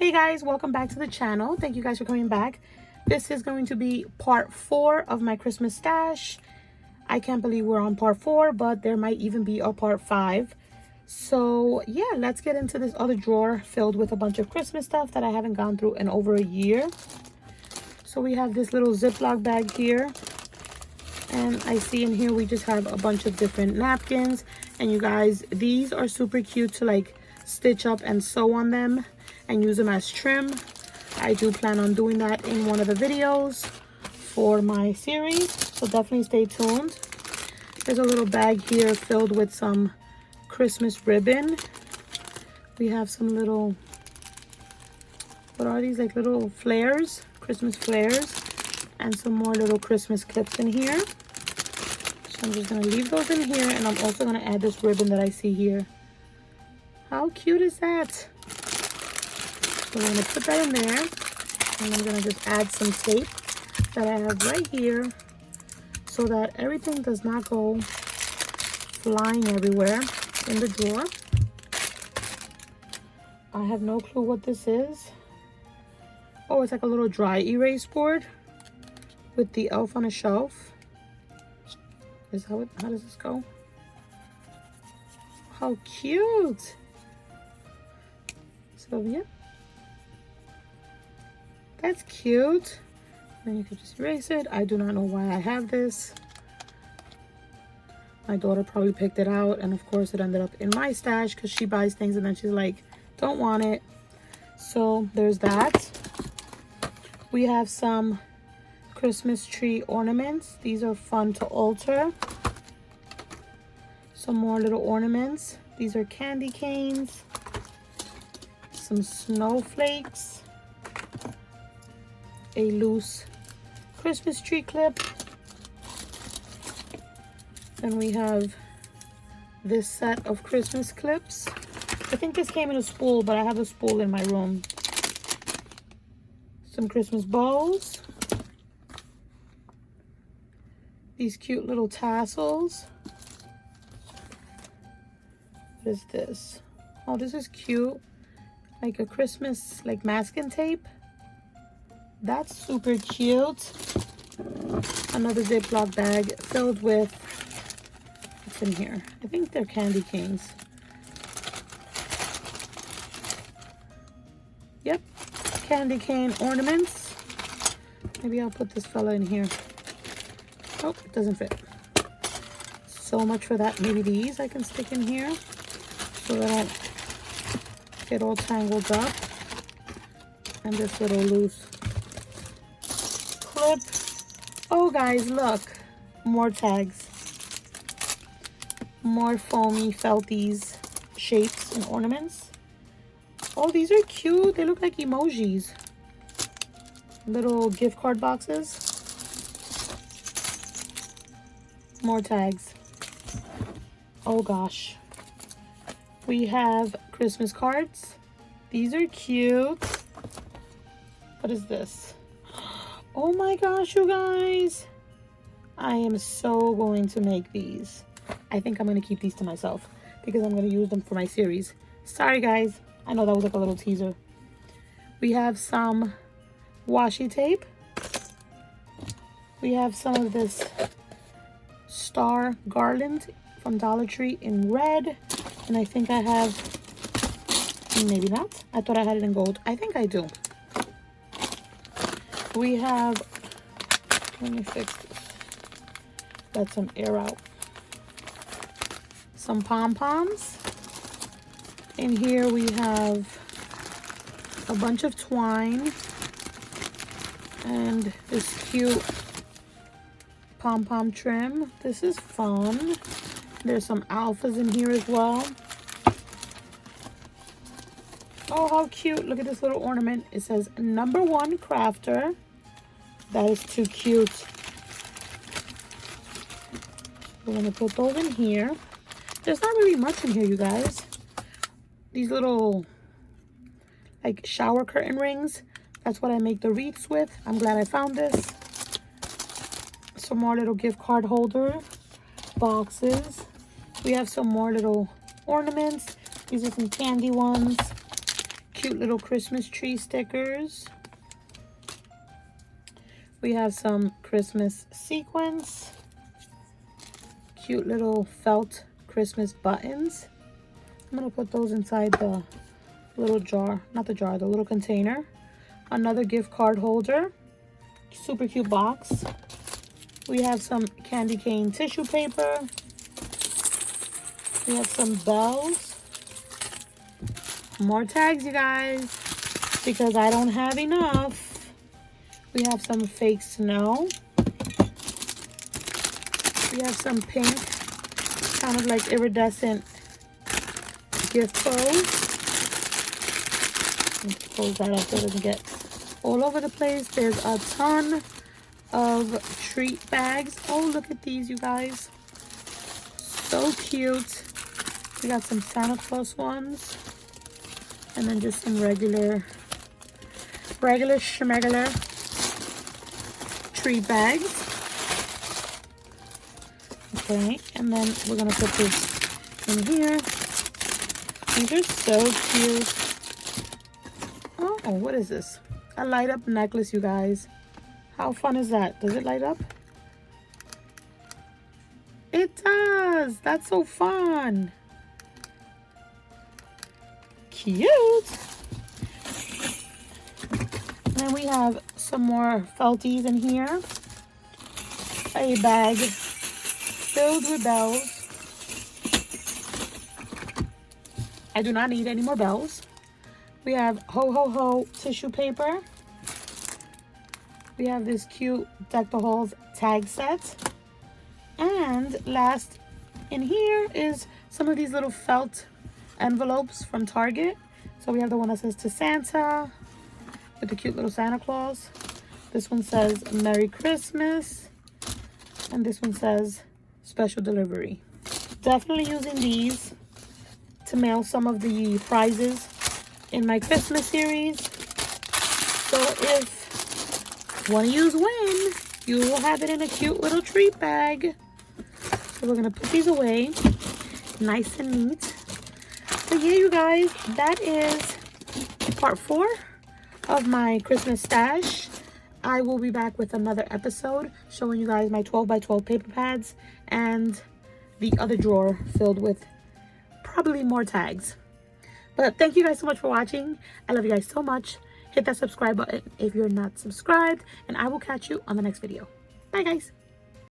Hey guys, welcome back to the channel. Thank you guys for coming back. This is going to be part 4 of my Christmas stash. I can't believe we're on part 4, but there might even be a part 5. So yeah, let's get into this other drawer filled with a bunch of Christmas stuff that I haven't gone through in over a year. So we have this little Ziploc bag here. And I see in here we just have a bunch of different napkins. And you guys, these are super cute to like stitch up and sew on them and use them as trim. I do plan on doing that in one of the videos for my series, so definitely stay tuned. There's a little bag here filled with some Christmas ribbon. We have some little, what are these, like little flares, Christmas flares, and some more little Christmas clips in here. So I'm just gonna leave those in here, and I'm also gonna add this ribbon that I see here. How cute is that? So I'm gonna put that in there, and I'm gonna just add some tape that I have right here so that everything does not go flying everywhere in the drawer. I have no clue what this is. Oh, it's like a little dry erase board with the elf on a shelf. Is how does this go? How cute! So yeah, that's cute. Then you can just erase it. I do not know why I have this. My daughter probably picked it out, and of course it ended up in my stash because she buys things and then she's like, don't want it. So there's that. We have some Christmas tree ornaments. These are fun to alter. Some more little ornaments. These are candy canes. Some snowflakes. A loose Christmas tree clip. Then we have this set of Christmas clips. I think this came in a spool, but I have a spool in my room. Some Christmas bows. These cute little tassels. What is this? Oh, this is cute. Like a Christmas, like masking tape. That's super cute. Another Ziploc bag filled with, what's in here? I think they're candy canes. Yep, candy cane ornaments. Maybe I'll put this fella in here. Oh, it doesn't fit. So much for that. Maybe these I can stick in here so they don't get all tangled up. And this little loose clip. Oh guys, look, more tags, more foamy felties, shapes and ornaments. Oh, these are cute. They look like emojis. Little gift card boxes. More tags. Oh gosh, we have Christmas cards. These are cute. What is this? Oh my gosh, you guys, I am so going to make these. I think I'm going to keep these to myself because I'm going to use them for my series. Sorry guys, I know that was like a little teaser. We have some washi tape. We have some of this star garland from Dollar Tree in red, and I think I have, maybe not, I thought I had it in gold. I think I do. We have, let me fix this, let some air out. Some pom-poms. In here we have a bunch of twine and this cute pom-pom trim. This is fun. There's some alphas in here as well. Oh, how cute. Look at this little ornament. It says #1 crafter. That is too cute. We're going to put those in here. There's not really much in here, you guys. These little, like, shower curtain rings. That's what I make the wreaths with. I'm glad I found this. Some more little gift card holder boxes. We have some more little ornaments. These are some candy ones. cute little Christmas tree stickers. We have some Christmas sequins. Cute little felt Christmas buttons. I'm gonna put those inside the little jar, not the jar, the little container. Another gift card holder. Super cute box. We have some candy cane tissue paper. We have some bells. More tags, you guys, because I don't have enough. We have some fake snow. We have some pink, kind of like iridescent gift clothes. Let's close that up so it doesn't get all over the place. There's a ton of treat bags. Oh, look at these, you guys. So cute. We got some Santa Claus ones. And then just some regular schmegular treat bags. Okay, and then we're gonna put this in here. These are so cute. Oh, what is this? A light up necklace, you guys. How fun is that? Does it light up? It does. That's so fun. Cute. And then we have some more felties in here. A bag filled with bells. I do not need any more bells. We have ho ho ho tissue paper. We have this cute Deck the Halls tag set. And last in here is some of these little felt envelopes from Target. So we have the one that says to Santa with the cute little Santa Claus. This one says Merry Christmas. And this one says special delivery. Definitely using these to mail some of the prizes in my Christmas series. So if one of yous win, you will have it in a cute little treat bag. So we're gonna put these away nice and neat. So yeah, you guys, that is part 4 of my Christmas stash. I will be back with another episode showing you guys my 12 by 12 paper pads and the other drawer filled with probably more tags. But thank you guys so much for watching. I love you guys so much. Hit that subscribe button if you're not subscribed, and I will catch you on the next video. Bye, guys.